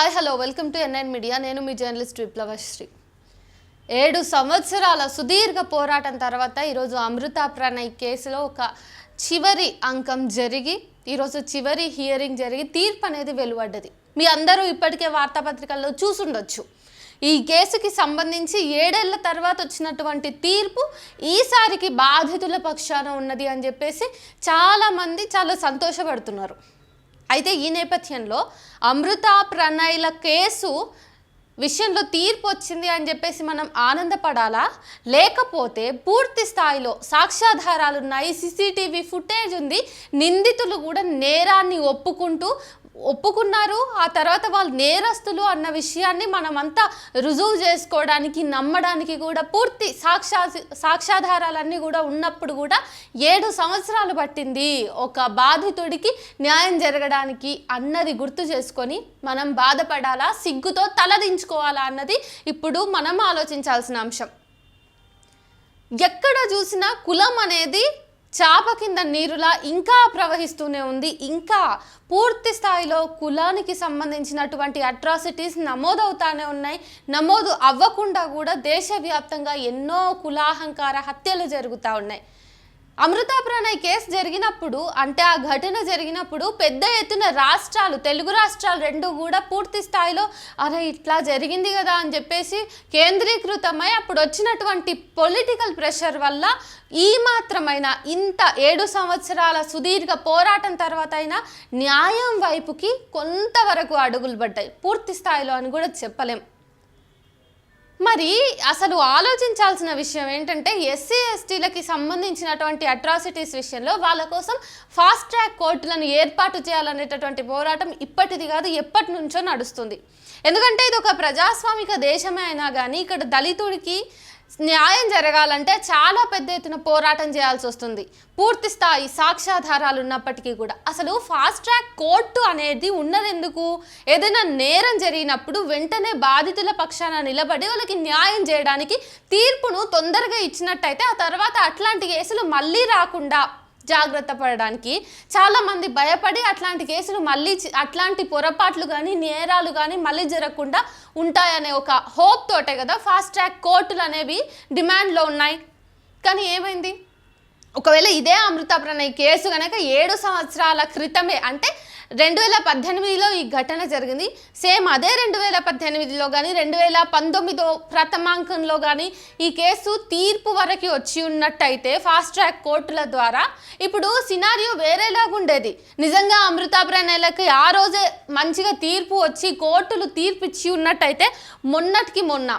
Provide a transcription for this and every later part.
Hi hello welcome to NIN media. నేను మీ journalist విప్లవశ్రీ. 7 సంవత్సరాల సుదీర్ఘ పోరాటం తర్వాత ఈరోజు అమృత ప్రణయ్ కేసులో ఒక చివరి అంకం జరిగి ఈరోజు చివరి హియరింగ్ జరిగి తీర్పు అనేది వెలువడ్డది. మీ అందరూ ఇప్పటికే వార్తాపత్రికల్లో చూసుండొచ్చు. ఈ కేసుకి సంబంధించి 7 ఏళ్ల తర్వాత వచ్చినటువంటి తీర్పు ఈసారికి బాధితుల పక్షాన ఉన్నది అని చెప్పేసి చాలామంది చాలా సంతోషపడుతున్నారు. అయితే ఈ నేపథ్యంలో అమృత ప్రణయ్ల కేసు విషయంలో తీర్పు వచ్చింది అని చెప్పేసి మనం ఆనందపడాలా, లేకపోతే పూర్తి స్థాయిలో సాక్ష్యాధారాలు ఉన్నాయి, సీసీటీవీ ఫుటేజ్ ఉంది, నిందితులు కూడా నేరాన్ని ఒప్పుకున్నారు, ఆ తర్వాత వాళ్ళు నేరస్తులు అన్న విషయాన్ని మనమంతా రుజువు చేసుకోవడానికి నమ్మడానికి కూడా పూర్తి సాక్ష్యాధారాలన్నీ కూడా ఉన్నప్పుడు కూడా 7 సంవత్సరాలు పట్టింది ఒక బాధితుడికి న్యాయం జరగడానికి అన్నది గుర్తు చేసుకొని మనం బాధపడాలా, సిగ్గుతో తలదించుకోవాలా అన్నది ఇప్పుడు మనం ఆలోచించాల్సిన అంశం. ఎక్కడ చూసినా కులం అనేది చాప కింద నీరులా ఇంకా ప్రవహిస్తూనే ఉంది. ఇంకా పూర్తి స్థాయిలో కులానికి సంబంధించినటువంటి అట్రాసిటీస్ నమోదవుతానే ఉన్నాయి. నమోదు అవ్వకుండా కూడా దేశవ్యాప్తంగా ఎన్నో కులాహంకార హత్యలు జరుగుతూ ఉన్నాయి. అమృత ప్రణయ్ కేసు జరిగినప్పుడు, అంటే ఆ ఘటన జరిగినప్పుడు పెద్ద ఎత్తున రాష్ట్రాలు, తెలుగు రాష్ట్రాలు 2 కూడా పూర్తి స్థాయిలో అరే ఇట్లా జరిగింది కదా అని చెప్పేసి కేంద్రీకృతమై అప్పుడు వచ్చినటువంటి పొలిటికల్ ప్రెషర్ వల్ల ఈ మాత్రమైన ఇంత 7 సంవత్సరాల సుదీర్ఘ పోరాటం తర్వాత అయినా న్యాయం వైపుకి కొంతవరకు అడుగులు పడ్డాయి. పూర్తి స్థాయిలో అని కూడా చెప్పలేం. మరి అసలు ఆలోచించాల్సిన విషయం ఏంటంటే ఎస్సీ ఎస్టీలకి సంబంధించినటువంటి అట్రాసిటీస్ విషయంలో వాళ్ళ కోసం ఫాస్ట్ ట్రాక్ కోర్టులను ఏర్పాటు చేయాలనేటటువంటి పోరాటం ఇప్పటిది కాదు, ఎప్పటి నుంచో నడుస్తుంది. ఎందుకంటే ఇది ఒక ప్రజాస్వామిక దేశమే అయినా కానీ ఇక్కడ దళితుడికి న్యాయం జరగాలంటే చాలా పెద్ద ఎత్తున పోరాటం చేయాల్సి వస్తుంది. పూర్తి స్థాయి సాక్ష్యాధారాలు ఉన్నప్పటికీ కూడా అసలు ఫాస్ట్ ట్రాక్ కోర్టు అనేది ఉన్నదెందుకు? ఏదైనా నేరం జరిగినప్పుడు వెంటనే బాధితుల పక్షాన నిలబడి వాళ్ళకి న్యాయం చేయడానికి, తీర్పును తొందరగా ఇచ్చినట్టయితే ఆ తర్వాత అట్లాంటి కేసులు మళ్ళీ రాకుండా జాగ్రత్త పడడానికి. చాలామంది భయపడి అట్లాంటి కేసులు మళ్ళీ, అట్లాంటి పొరపాట్లు కానీ నేరాలు కానీ మళ్ళీ జరగకుండా ఉంటాయనే ఒక హోప్ తోటే కదా ఫాస్ట్ ట్రాక్ కోర్టులు అనేవి డిమాండ్లో ఉన్నాయి. కానీ ఏమైంది? ఒకవేళ ఇదే అమృత ప్రణయ్ కేసు కనుక 7 సంవత్సరాల క్రితమే, అంటే 2018లో ఈ ఘటన జరిగింది, సేమ్ అదే 2018లో కానీ 2019 ప్రథమాంకంలో కానీ ఈ కేసు తీర్పు వరకు వచ్చి ఉన్నట్టయితే ఫాస్ట్ ట్రాక్ కోర్టుల ద్వారా ఇప్పుడు సినారియో వేరేలాగుండేది. నిజంగా అమృత ప్రణయ్లకి ఆ రోజే మంచిగా తీర్పు వచ్చి కోర్టులు తీర్పు ఇచ్చి ఉన్నట్టయితే మొన్నటికి మొన్న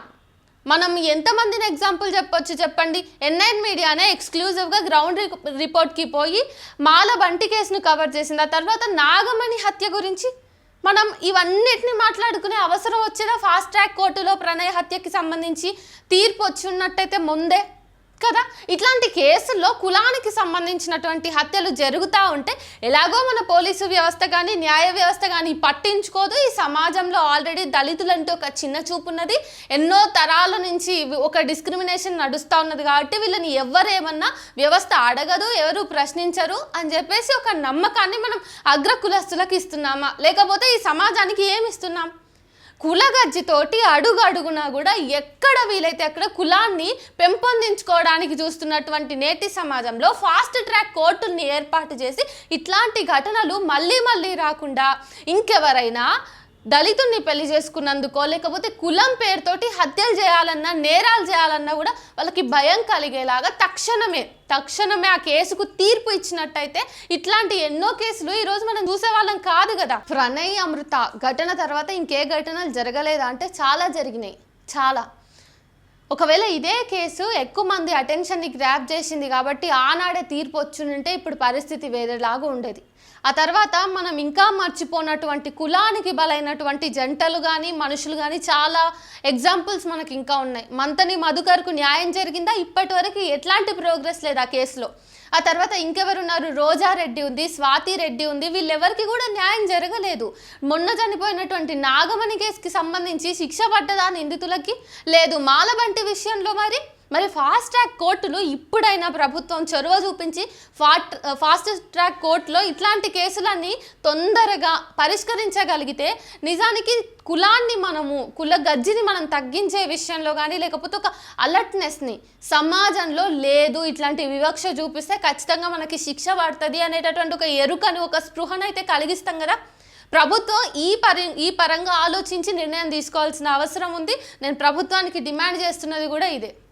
మనం ఎంతమందిని ఎగ్జాంపుల్ చెప్పొచ్చు చెప్పండి? ఎన్ఐన్ మీడియానే ఎక్స్క్లూజివ్గా గ్రౌండ్ రిపోర్ట్కి పోయి మాల బంటి కేసును కవర్ చేసింది. ఆ తర్వాత నాగమణి హత్య గురించి మనం ఇవన్నిటిని మాట్లాడుకునే అవసరం వచ్చేదా? ఫాస్ట్ ట్రాక్ కోర్టులో ప్రణయ్ హత్యకి సంబంధించి తీర్పు వచ్చి ఉన్నట్టయితే ముందే కదా. ఇట్లాంటి కేసుల్లో కులానికి సంబంధించినటువంటి హత్యలు జరుగుతూ ఉంటే ఎలాగో మన పోలీసు వ్యవస్థ కానీ న్యాయ వ్యవస్థ కానీ పట్టించుకోదు. ఈ సమాజంలో ఆల్రెడీ దళితులంటే ఒక చిన్న చూపు ఉన్నది, ఎన్నో తరాల నుంచి ఒక డిస్క్రిమినేషన్ నడుస్తూ ఉన్నది కాబట్టి వీళ్ళని ఎవరేమన్నా వ్యవస్థ అడగదు, ఎవరు ప్రశ్నించరు అని చెప్పేసి ఒక నమ్మకాన్ని మనం అగ్రకులస్తులకు ఇస్తున్నామా, లేకపోతే ఈ సమాజానికి ఏమి ఇస్తున్నాం? కులగజ్జితోటి అడుగు అడుగునా కూడా ఎక్కడ వీలైతే అక్కడ కులాన్ని పెంపొందించుకోవడానికి చూస్తున్నటువంటి నేటి సమాజంలో ఫాస్ట్ ట్రాక్ కోర్టుల్ని ఏర్పాటు చేసి ఇట్లాంటి ఘటనలు మళ్ళీ రాకుండా ఇంకెవరైనా దళితుల్ని పెళ్లి చేసుకున్నందుకో లేకపోతే కులం పేరుతోటి హత్యలు చేయాలన్నా నేరాలు చేయాలన్నా కూడా వాళ్ళకి భయం కలిగేలాగా తక్షణమే ఆ కేసుకు తీర్పు ఇచ్చినట్టయితే ఇట్లాంటి ఎన్నో కేసులు ఈరోజు మనం చూసేవాళ్ళం కాదు కదా. ప్రణయ్ అమృత ఘటన తర్వాత ఇంకే ఘటనలు జరగలేదా అంటే చాలా జరిగినాయి, చాలా. ఒకవేళ ఇదే కేసు ఎక్కువ మంది అటెన్షన్ని గ్రాప్ చేసింది కాబట్టి ఆనాడే తీర్పు వచ్చుంటే ఇప్పుడు పరిస్థితి వేరేలాగా ఉండేది. ఆ తర్వాత మనం ఇంకా మర్చిపోయినటువంటి కులానికి బలైనటువంటి జంటలు కానీ మనుషులు కానీ చాలా ఎగ్జాంపుల్స్ మనకి ఇంకా ఉన్నాయి. మంతని మధుకర్కు న్యాయం జరిగిందా? ఇప్పటి వరకు ఎట్లాంటి ప్రోగ్రెస్ లేదు ఆ కేసులో. ఆ తర్వాత ఇంకెవరున్నారు? రోజారెడ్డి ఉంది, స్వాతి రెడ్డి ఉంది, వీళ్ళెవరికి కూడా న్యాయం జరగలేదు. మొన్న చనిపోయినటువంటి నాగమణి కేసుకి సంబంధించి శిక్ష పడ్డదా నిందితులకి? లేదు. మాలబంటి విషయంలో మరి మరి ఫాస్ట్ ట్రాక్ కోర్టులు ఇప్పుడైనా ప్రభుత్వం చొరవ చూపించి ఫాస్ట్ ట్రాక్ కోర్టులో ఇట్లాంటి కేసులన్నీ తొందరగా పరిష్కరించగలిగితే నిజానికి కుల గజ్జిని మనం తగ్గించే విషయంలో కానీ లేకపోతే ఒక అలర్ట్నెస్ని సమాజంలో లేదు ఇట్లాంటి వివక్ష చూపిస్తే ఖచ్చితంగా మనకి శిక్ష పడుతుంది అనేటటువంటి ఒక ఎరుకని ఒక స్పృహనైతే కలిగిస్తాం కదా. ప్రభుత్వం ఈ పరంగా ఆలోచించి నిర్ణయం తీసుకోవాల్సిన అవసరం ఉంది. నేను ప్రభుత్వానికి డిమాండ్ చేస్తున్నది కూడా ఇదే.